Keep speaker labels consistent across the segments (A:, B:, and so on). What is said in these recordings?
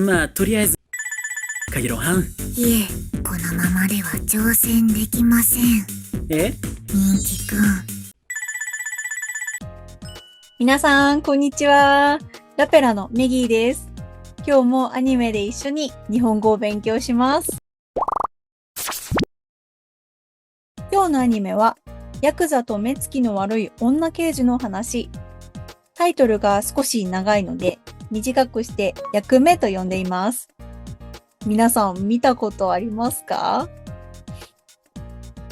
A: まあとりあえずかげろうはん。
B: いえ、このままでは挑戦できません。
A: え
B: 人気くん。
C: 皆さん、こんにちは。ラペラのメギーです。今日もアニメで一緒に日本語を勉強します。今日のアニメは、ヤクザと目つきの悪い女刑事の話。タイトルが少し長いので、短くして役目と呼んでいます。皆さん見たことありますか？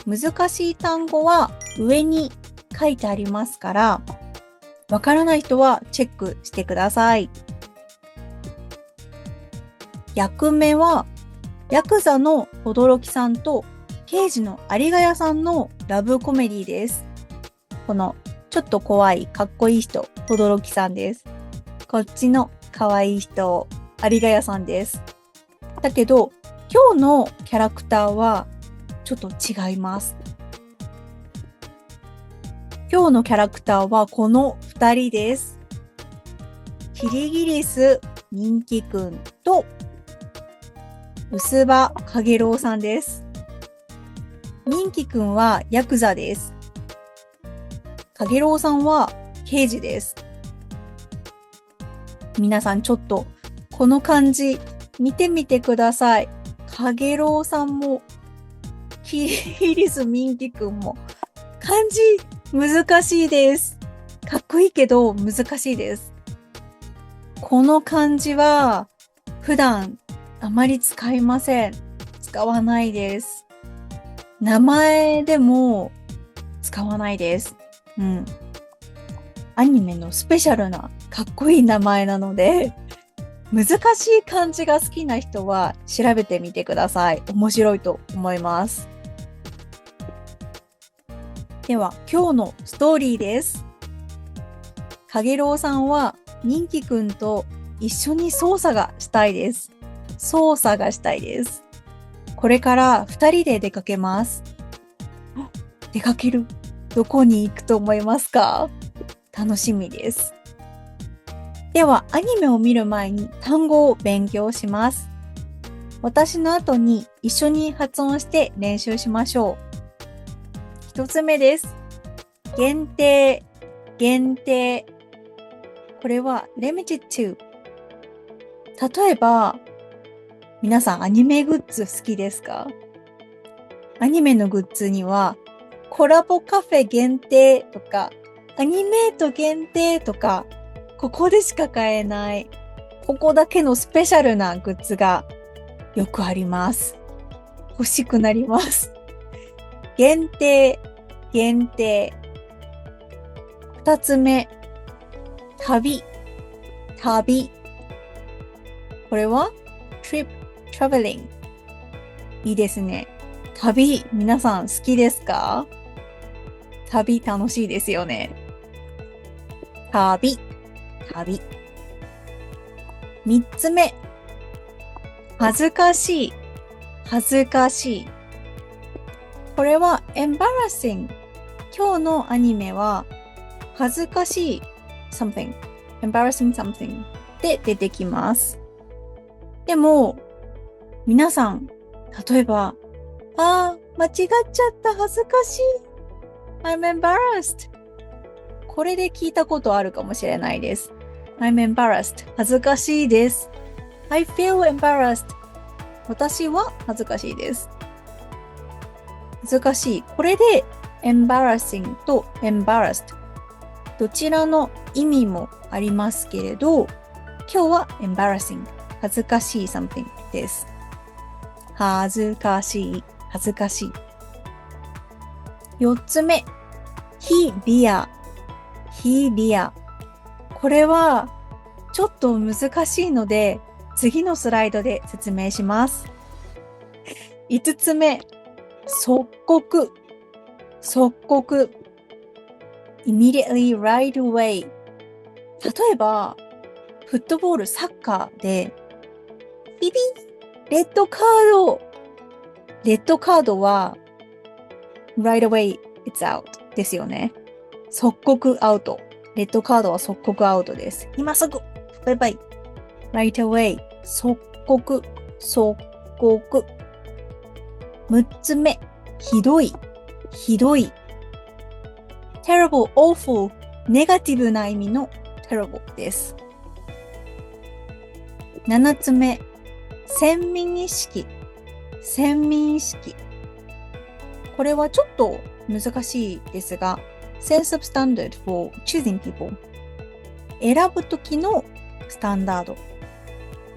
C: 難しい単語は上に書いてありますから、わからない人はチェックしてください。役名は、ヤクザの轟さんと刑事の有賀谷さんのラブコメディです。このちょっと怖いかっこいい人、轟さんです。こっちの可愛い人、有賀谷さんです。だけど、今日のキャラクターはちょっと違います。今日のキャラクターはこの2人です。キリギリス人気くんと薄葉かげろうさんです。人気くんはヤクザです。かげろうさんは刑事です。皆さんちょっとこの漢字見てみてください。かげろうさんもキリギリス人気くんも漢字難しいです。かっこいいけど難しいです。この漢字は普段あまり使いません。使わないです。名前でも使わないです。アニメのスペシャルなかっこいい名前なので、難しい漢字が好きな人は調べてみてください。面白いと思います。では、今日のストーリーです。かげろうさんは人気くんと一緒に捜査がしたいです。捜査がしたいです。これから2人で出かけます。出かける？どこに行くと思いますか？楽しみです。では、アニメを見る前に単語を勉強します。私の後に一緒に発音して練習しましょう。一つ目です。限定、限定。これは limited to。例えば、皆さんアニメグッズ好きですか？アニメのグッズにはコラボカフェ限定とかアニメート限定とかここでしか買えないここだけのスペシャルなグッズがよくあります。欲しくなります。限定、限定。二つ目、旅、旅。これは trip traveling。いいですね。旅、皆さん好きですか？旅楽しいですよね。旅、旅。三つ目。恥ずかしい、恥ずかしい。これは embarrassing。今日のアニメは恥ずかしい something、embarrassing something で出てきます。でも、皆さん、例えば、間違っちゃった、恥ずかしい。I'm embarrassed。これで聞いたことあるかもしれないです。I'm embarrassed。恥ずかしいです。I feel embarrassed。私は恥ずかしいです。恥ずかしい。これで embarrassing と embarrassed。どちらの意味もありますけれど、今日は embarrassing。恥ずかしい something です。恥ずかしい。恥ずかしい。四つ目。非リア。非リア。これはちょっと難しいので、次のスライドで説明します。五つ目。即刻。即刻。immediately right away。例えば、フットボール、サッカーで、ビビレッドカード。レッドカードは、right away it's out ですよね。即刻アウト。レッドカードは即刻アウトです。今すぐバイバイ right away 即刻、即刻。6つ目、ひどい、ひどい。terrible, awful、ネガティブな意味の terrible です。7つ目、先民意識、先民意識。これはちょっと難しいですが、sense of standard for choosing people。選ぶときのスタンダード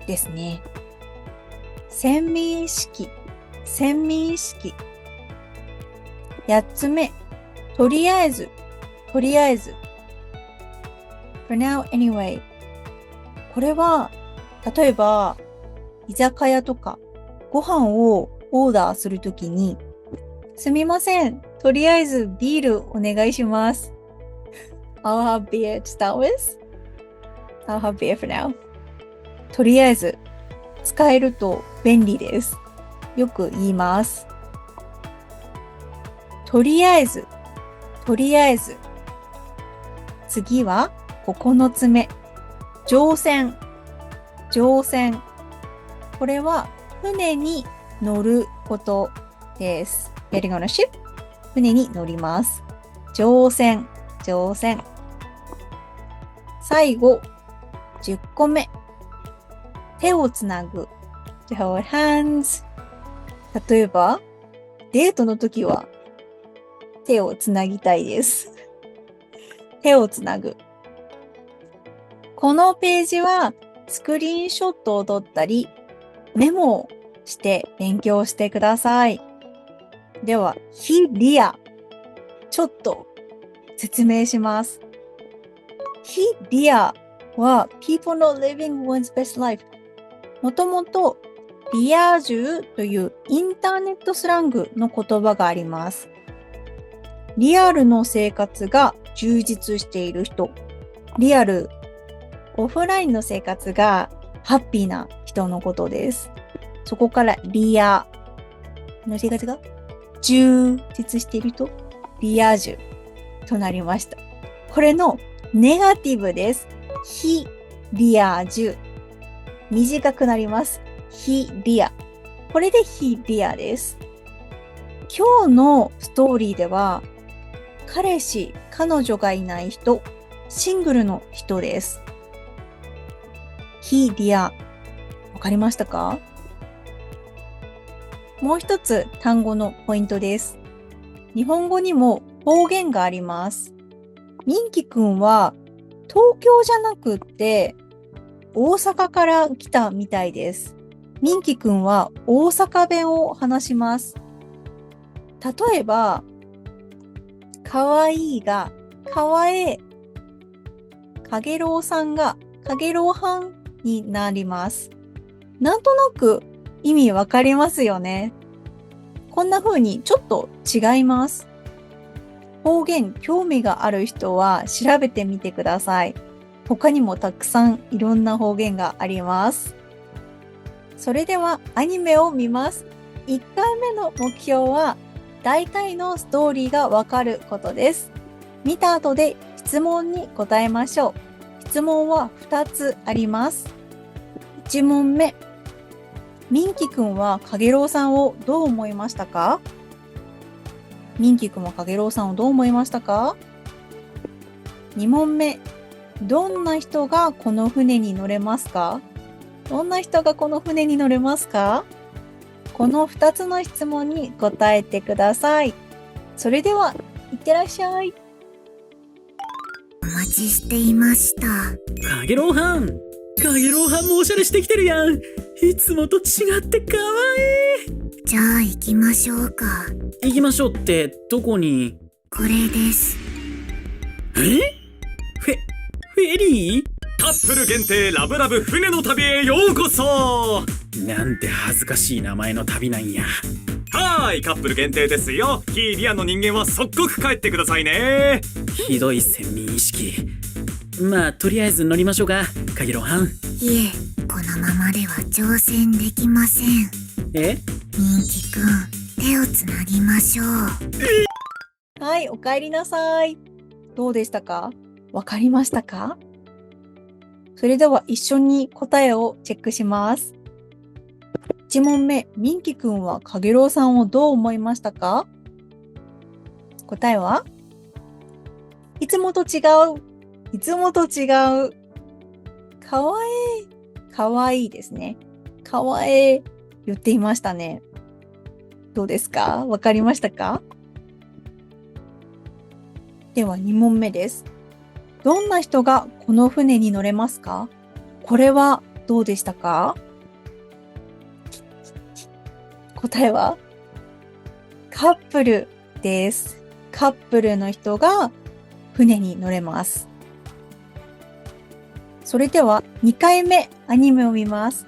C: ですね。先民意識、先民意識。8つ目、とりあえず、とりあえず。for now anyway。これは、例えば、居酒屋とかご飯をオーダーするときに、すみません、とりあえずビールお願いします。I'll have beer to start with.I'll have beer for now. とりあえず使えると便利です。よく言います。とりあえず、とりあえず。次は9つ目。乗船、乗船。これは船に乗ることです。Getting on a ship。船に乗ります。乗船、乗船。最後、10個目。手をつなぐ。To hold hands。例えば、デートの時は手をつなぎたいです。手をつなぐ。このページはスクリーンショットを撮ったり、メモをして勉強してください。では、非リア。ちょっと説明します。非リアは people not living one's best life。もともとリアージュというインターネットスラングの言葉があります。リアルの生活が充実している人。リアル、オフラインの生活がハッピーな人のことです。そこからリアの生活が充実している人。リア充となりました。これのネガティブです。非リア充。短くなります。非リア。これで非リアです。今日のストーリーでは、彼氏、彼女がいない人、シングルの人です。非リア。わかりましたか？もう一つ単語のポイントです。日本語にも方言があります。ミンキ君は東京じゃなくって大阪から来たみたいです。ミンキ君は大阪弁を話します。例えば、かわいいがかわえ、かげろうさんがかげろうはんになります。なんとなく意味わかりますよね。こんな風にちょっと違います。方言興味がある人は調べてみてください。他にもたくさんいろんな方言があります。それではアニメを見ます。1回目の目標は大体のストーリーがわかることです。見た後で質問に答えましょう。質問は2つあります。1問目。ミンキ君はかげろうさんをどう思いましたか？ミンキ君はかげろうさんをどう思いましたか？ 2 問目。どんな人がこの船に乗れますか？どんな人がこの船に乗れますか？この2つの質問に答えてください。それでは、いってらっしゃい。
B: お待ちしていました。
A: かげろうはんもおしゃれしてきてるやん。いつもと違ってかわいい。
B: じゃあ行きましょうか。
A: 行きましょうってどこに？
B: これです。
A: フェリー？
D: カップル限定ラブラブ船の旅へようこそ。
A: なんて恥ずかしい名前の旅なんや。
D: はーい、カップル限定ですよ。非リアの人間は即刻帰ってくださいね。
A: ひどい先民意識。まあとりあえず乗りましょうか、かげろうはん。
B: いえ、このままでは乗船できません。
A: え？
B: ミンキくん、手をつなぎましょう。
C: はい、お帰りなさい。どうでしたか？わかりましたか？それでは一緒に答えをチェックします。1問目、ミンキくんはかげろうさんをどう思いましたか？答えはいつもと違う。いつもと違う。かわいい。かわいいですね。かわいい。言っていましたね。どうですか？わかりましたか？では2問目です。どんな人がこの船に乗れますか？これはどうでしたか？答えはカップルです。カップルの人が船に乗れます。それでは2回目アニメを見ます。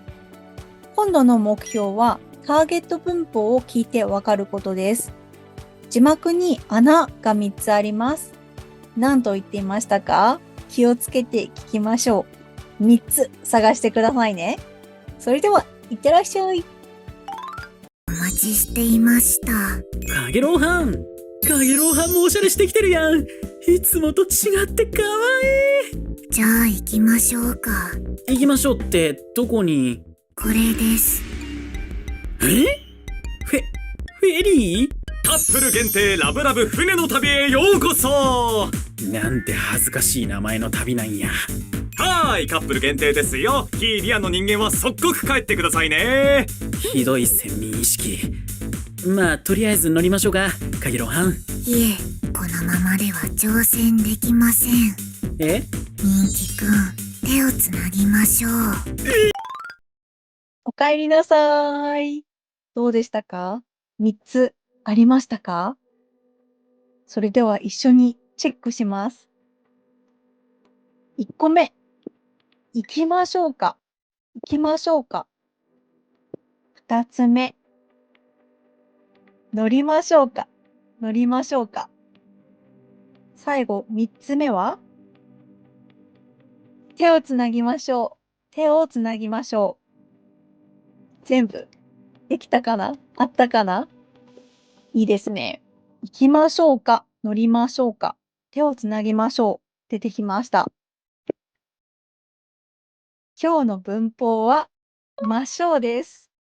C: 今度の目標はターゲット文法を聞いてわかることです。字幕に穴が3つあります。何と言っていましたか？気をつけて聞きましょう。3つ探してくださいね。それでは、いってらっしゃい。
B: お待ちしていました。
A: かげろうはんもおしゃれしてきてるやん。いつもと違ってかわ
B: じゃあ行きましょうか。
A: いい。行きましょうってどこに？
B: これです。
A: フェリー？
D: カップル限定ラブラブ船の旅へようこそ。
A: なんて恥ずかしい名前の旅なんや。
D: はーい、カップル限定ですよ。非リアの人間は即刻帰ってくださいね。
A: ひどい先民意識。まあとりあえず乗りましょうか、かげろうはん。
B: いえ、このままでは乗船できません。
A: え？
B: ミンキくん、手をつなぎましょう。
C: お帰りなさい。どうでしたか？3つありましたか？それでは一緒にチェックします。1個目。行きましょうか。行きましょうか。2つ目。乗りましょうか。乗りましょうか。最後、3つ目は手をつなぎましょう。手をつなぎましょう。全部できたかな？あったかな？いいですね。行きましょうか。乗りましょうか。手をつなぎましょう。出てきました。今日の文法は、ましょうです。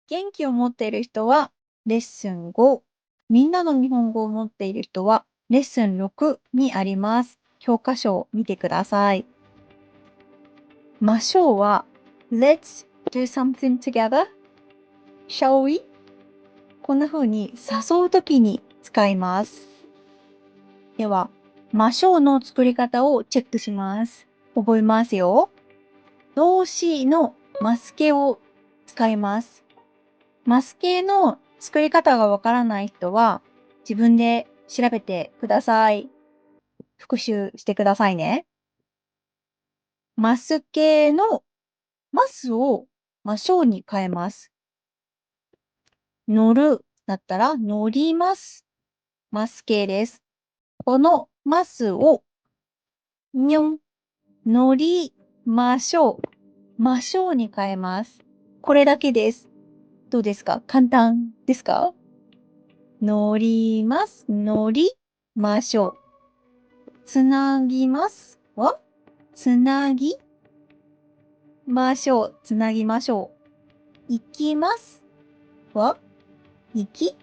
C: 元気を持っている人は、レッスン5。みんなの日本語を持っている人は、レッスン6にあります。教科書を見てください。ましょうは、Let's do something together.Shall we? こんな風に誘うときに使います。では、ましょうの作り方をチェックします。覚えますよ。動詞のマス形を使います。マス形の作り方がわからない人は自分で調べてください。復習してくださいね。マス形のマスをましょうに変えます。乗るだったら乗ります。マス形です。このマスをにょん、乗りましょう。ましょうに変えます。これだけです。どうですか？簡単ですか？乗ります。乗りましょう。つなぎますはつなぎましょう。つなぎましょう。行きますは行き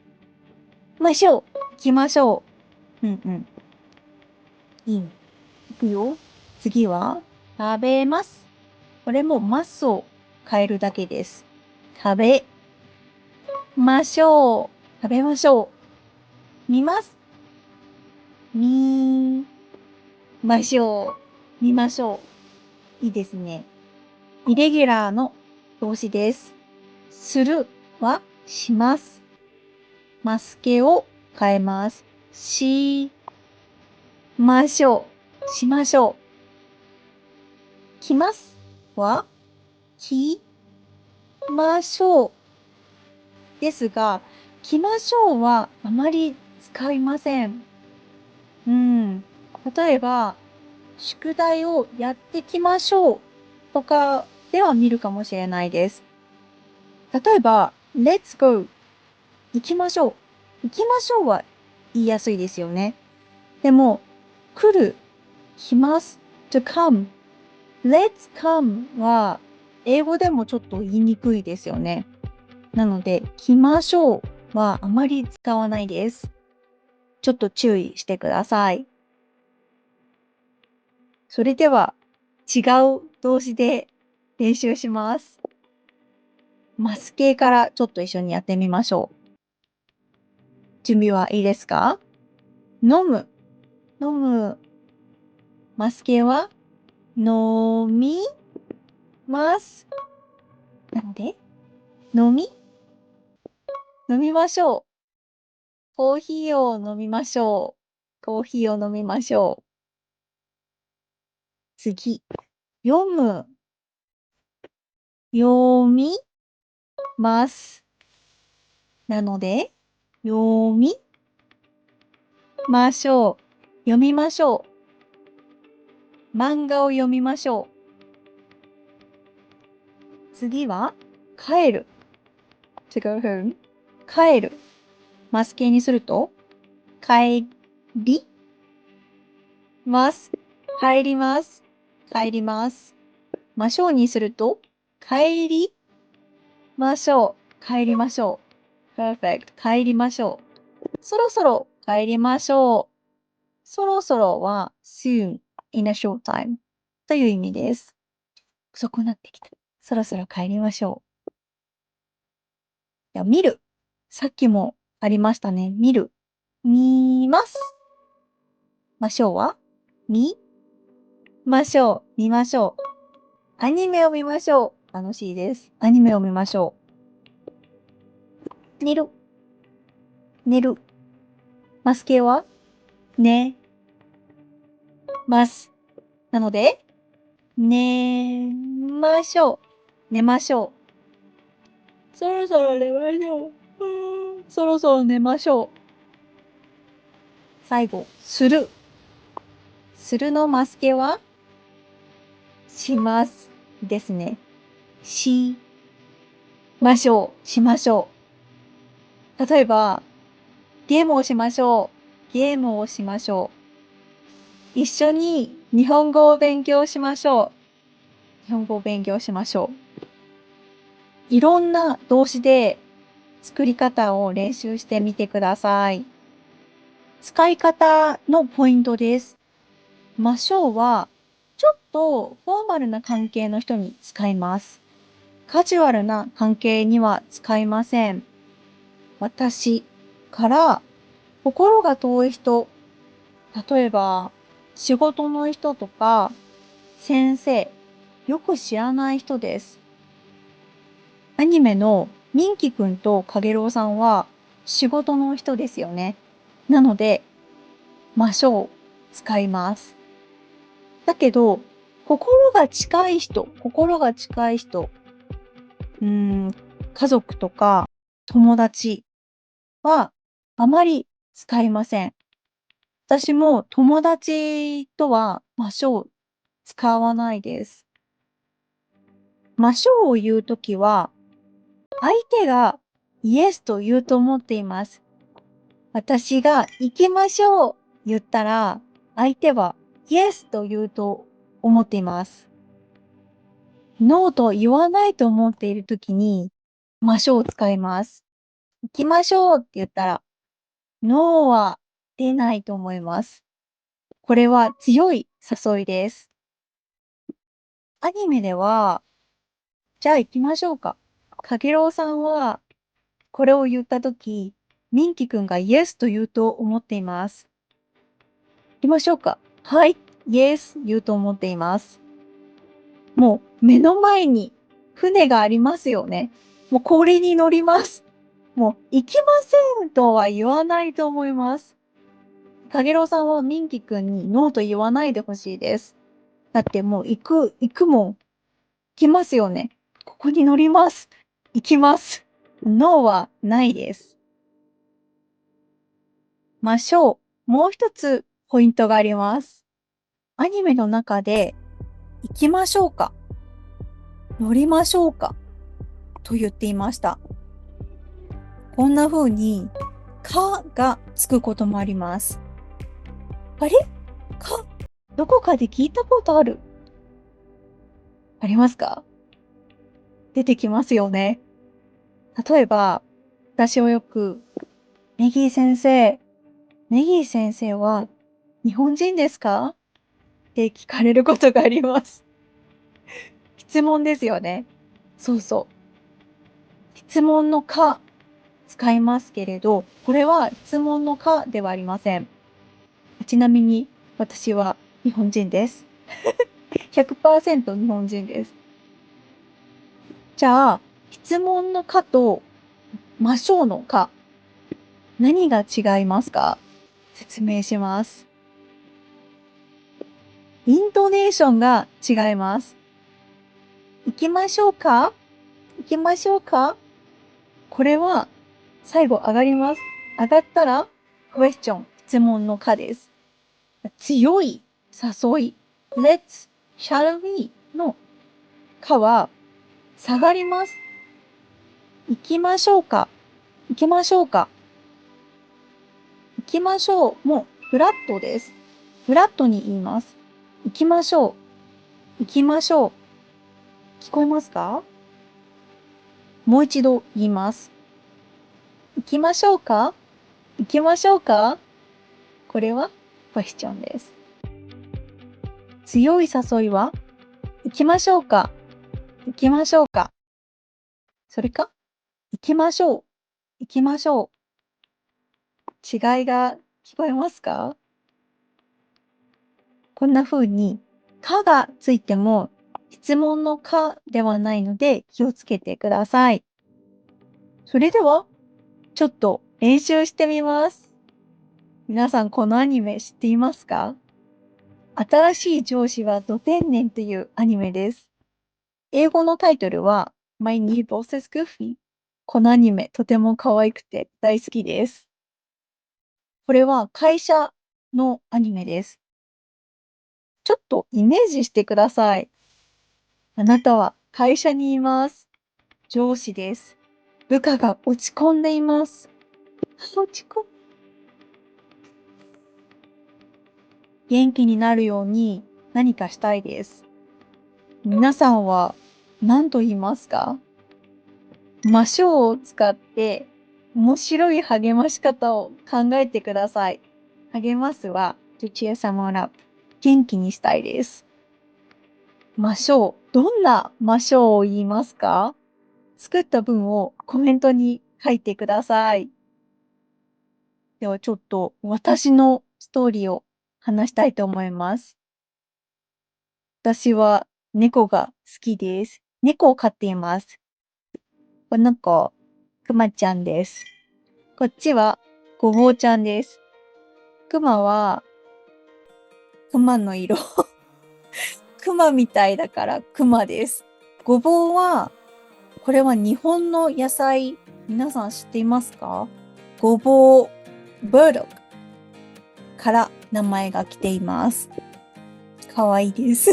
C: ましょう。行きましょう。うんうん。いい。いくよ。次は、食べます。これもますを変えるだけです。食べましょう。食べましょう。見ます。見ましょう。見ましょう。いいですね。イレギュラーの動詞です。するはします。マスケを変えます。しましょう。しましょう。来ますは来ましょう。ですが、来ましょうはあまり使いません。例えば、宿題をやってきましょうとかでは見るかもしれないです。例えば、Let's go 行きましょう。行きましょうは言いやすいですよね。でも、来る、来ます to come let's come は英語でもちょっと言いにくいですよね。なので、来ましょうはあまり使わないです。ちょっと注意してください。それでは違う動詞で練習します。マス形からちょっと一緒にやってみましょう。準備はいいですか？飲む。飲む。マス形は飲みます。なので、飲みましょう。コーヒーを飲みましょう。コーヒーを飲みましょう。次、読む。読みます。なので、読みましょう。読みましょう。漫画を読みましょう。次は、帰る。to go home。帰る。マス形にすると、帰ります。帰ります。帰ります。ましょうにすると、帰りましょう。帰りましょう。perfect。帰りましょう。そろそろ帰りましょう。そろそろは soon in a short time という意味です。遅くなってきた。そろそろ帰りましょう。では見る。さっきもありましたね。見る。見ます。ましょうは見ましょう。見ましょう。アニメを見ましょう。楽しいです。アニメを見ましょう。寝る。寝る。マス形は寝ます。なので、寝ましょう。寝ましょう。そろそろ寝ましょう。そろそろ寝ましょう。最後、する。するのマス形はしますですね。しましょう。しましょう。例えば、ゲームをしましょう。ゲームをしましょう。一緒に日本語を勉強しましょう。日本語を勉強しましょう。いろんな動詞で作り方を練習してみてください。使い方のポイントです。ましょうは、ちょっとフォーマルな関係の人に使います。カジュアルな関係には使いません。私から心が遠い人、例えば仕事の人とか先生、よく知らない人です。アニメのミンキくんとカゲロウさんは仕事の人ですよね。なので、ましょう使います。だけど、心が近い人、家族とか友達はあまり使いません。私も友達とはましょう使わないです。ましょうを言うときは、相手がイエスと言うと思っています。私が行きましょう言ったら、相手はイエスと言うと思っています。ノーと言わないと思っているときに、ましょうを使います。行きましょうって言ったら、ノーは出ないと思います。これは強い誘いです。アニメでは、じゃあ行きましょうか。かげろうさんは、これを言ったとき、ミンキくんがイエスと言うと思っています。行きましょうか。はい、イエス言うと思っています。もう目の前に船がありますよね。もうこれに乗ります。もう行きませんとは言わないと思います。かげろうさんはミンキくんにノーと言わないでほしいです。だってもう行くもん。行きますよね。ここに乗ります。行きます。ノーはないです。ましょう。もう一つポイントがあります。アニメの中で行きましょうか、乗りましょうかと言っていました。こんな風にかがつくこともあります。あれか、どこかで聞いたことある。ありますか？出てきますよね。例えば、私はよく、ネギー先生は日本人ですかって聞かれることがあります。質問ですよね。そうそう。質問のか使いますけれど、これは質問のかではありません。ちなみに私は日本人です。100% 日本人です。じゃあ、質問のかと魔性のか、何が違いますか？説明します。イントネーションが違います。行きましょうか？行きましょうか？これは最後上がります。上がったら question 質問のかです。強い誘い let's shall we のかは下がります。行きましょうか？行きましょうか？行きましょうもフラットです。フラットに言います。行きましょう。行きましょう。聞こえますか？もう一度言います。行きましょうか？行きましょうか？これはクエスチョンです。強い誘いは行きましょうか？行きましょうか？それか行きましょう。行きましょう。違いが聞こえますか？こんな風に、かがついても質問のかではないので気をつけてください。それでは、ちょっと練習してみます。皆さんこのアニメ知っていますか？新しい上司はド天然というアニメです。英語のタイトルは My New Boss is Goofy。このアニメとても可愛くて大好きです。これは会社のアニメです。ちょっとイメージしてください。あなたは会社にいます。上司です。部下が落ち込んでいます。落ち込む。元気になるように何かしたいです。皆さんは何と言いますか？魔性を使って面白い励まし方を考えてください。励ますは to cheer someone up。元気にしたいです。魔性、どんな魔性を言いますか？作った文をコメントに書いてください。ではちょっと私のストーリーを話したいと思います。私は猫が好きです。猫を飼っています。この子、くまちゃんです。こっちはごぼうちゃんです。くまは、くまの色。くまみたいだからくまです。ごぼうは、これは日本の野菜、皆さん知っていますか？ごぼう、ブルドッグから名前が来ています。かわいいです。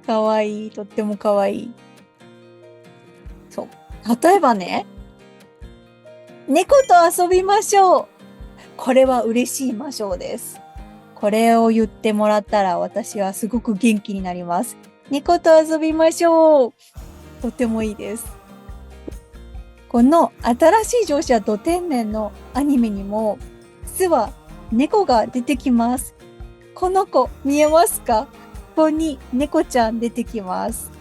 C: かわいい。とってもかわいい。そう。例えばね、猫と遊びましょう。これは嬉しい魔性です。これを言ってもらったら私はすごく元気になります。猫と遊びましょう。とてもいいです。この新しい上司はド天然のアニメにも実は猫が出てきます。この子見えますか？ここに猫ちゃん出てきます。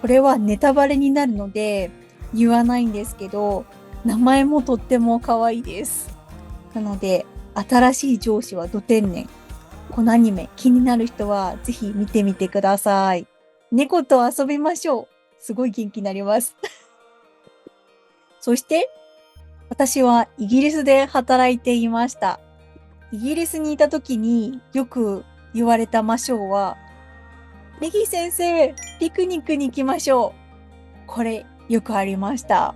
C: これはネタバレになるので言わないんですけど、名前もとっても可愛いです。なので、新しい上司はド天然。このアニメ気になる人はぜひ見てみてください。猫と遊びましょう。すごい元気になります。そして、私はイギリスで働いていました。イギリスにいた時によく言われた魔性は、ネギ先生、ピクニックに行きましょう。これ、よくありました。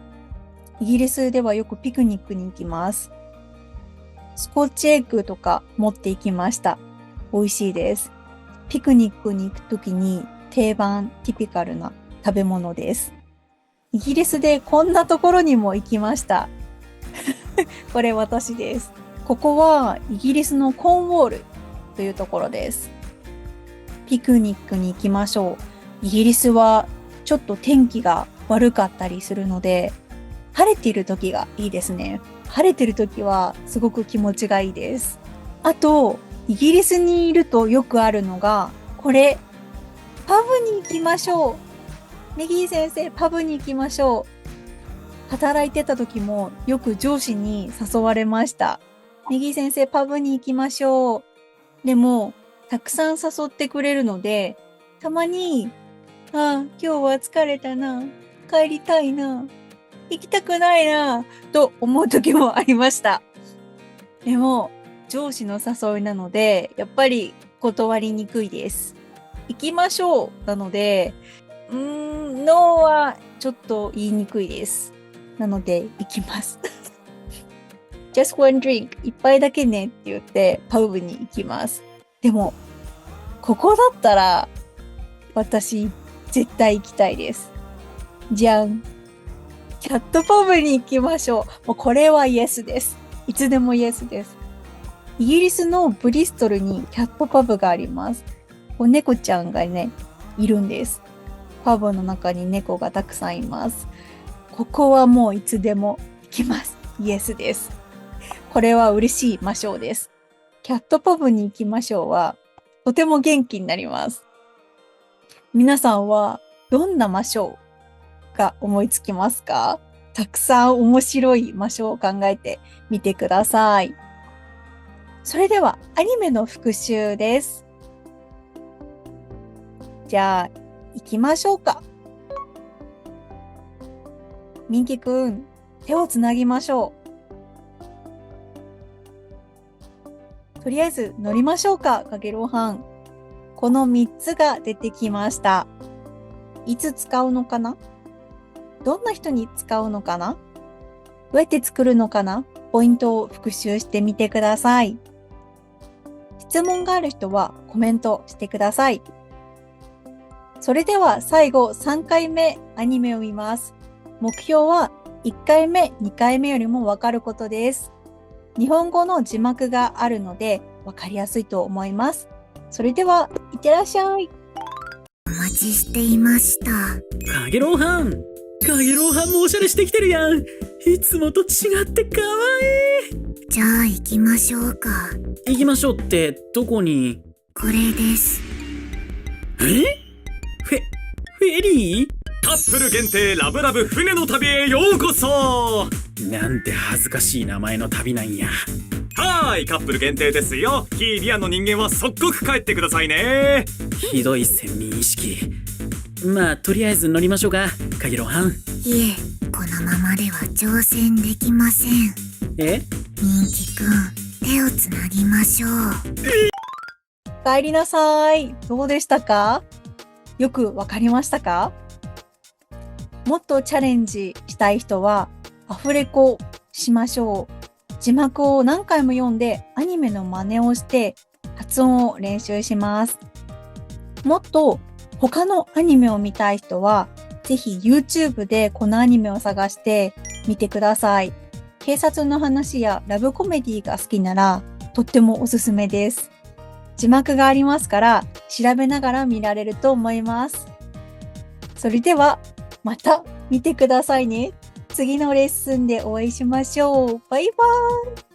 C: イギリスではよくピクニックに行きます。スコッチエッグとか持って行きました。美味しいです。ピクニックに行くときに定番、ティピカルな食べ物です。イギリスでこんなところにも行きました。これ私です。ここはイギリスのコーンウォールというところです。ピクニックに行きましょう。イギリスはちょっと天気が悪かったりするので、晴れている時がいいですね。晴れてる時はすごく気持ちがいいです。あと、イギリスにいるとよくあるのが、これ、パブに行きましょう。メギー先生、パブに行きましょう。働いてた時もよく上司に誘われました。メギー先生、パブに行きましょう。でも、たくさん誘ってくれるので、たまに、今日は疲れたな。帰りたいな。行きたくないな。と思う時もありました。でも、上司の誘いなので、やっぱり断りにくいです。行きましょうなので、ノーはちょっと言いにくいです。なので、行きます。just one drink 一杯だけねって言ってパブに行きます。でも、ここだったら私絶対行きたいです。じゃん。キャットパブに行きましょう。もうこれはイエスです。いつでもイエスです。イギリスのブリストルにキャットパブがあります。猫ちゃんがね、いるんです。パブの中に猫がたくさんいます。ここはもういつでも行きます。イエスです。これは嬉しい魔性です。キャットパブに行きましょうは、とても元気になります。皆さんはどんな魔性が思いつきますか？たくさん面白い魔性を考えてみてください。それではアニメの復習です。じゃあ行きましょうか。ミンキくん、手をつなぎましょう。とりあえず乗りましょうか、かげろうはん。この3つが出てきました。いつ使うのかな？どんな人に使うのかな？どうやって作るのかな？ポイントを復習してみてください。質問がある人はコメントしてください。それでは最後3回目アニメを見ます。目標は1回目、2回目よりもわかることです。日本語の字幕があるのでわかりやすいと思います。それでは、いってらっしゃい。
B: お待ちしていました。
A: かげろうはんもおしゃれしてきてるやん。いつもと違ってかわいい。
B: じゃあ行きましょうか。
A: 行きましょうってどこに？
B: これです。
A: フェリー？
D: カップル限定ラブラブ船の旅へようこそ。
A: なんて恥ずかしい名前の旅なんや。
D: はーい、カップル限定ですよ。非リアの人間は即刻帰ってくださいね。
A: ひどい先民意識。まあとりあえず乗りましょうか、かげろうはん。
B: いえ、このままでは乗船できません。
A: え？
B: ミンキくん、手をつなぎましょう。
C: 帰りなさい。どうでしたか？よくわかりましたか？もっとチャレンジしたい人はアフレコしましょう。字幕を何回も読んでアニメの真似をして発音を練習します。もっと他のアニメを見たい人はぜひ YouTube でこのアニメを探してみてください。警察の話やラブコメディが好きならとってもおすすめです。字幕がありますから調べながら見られると思います。それではまた見てくださいね。次のレッスンでお会いしましょう。バイバーイ。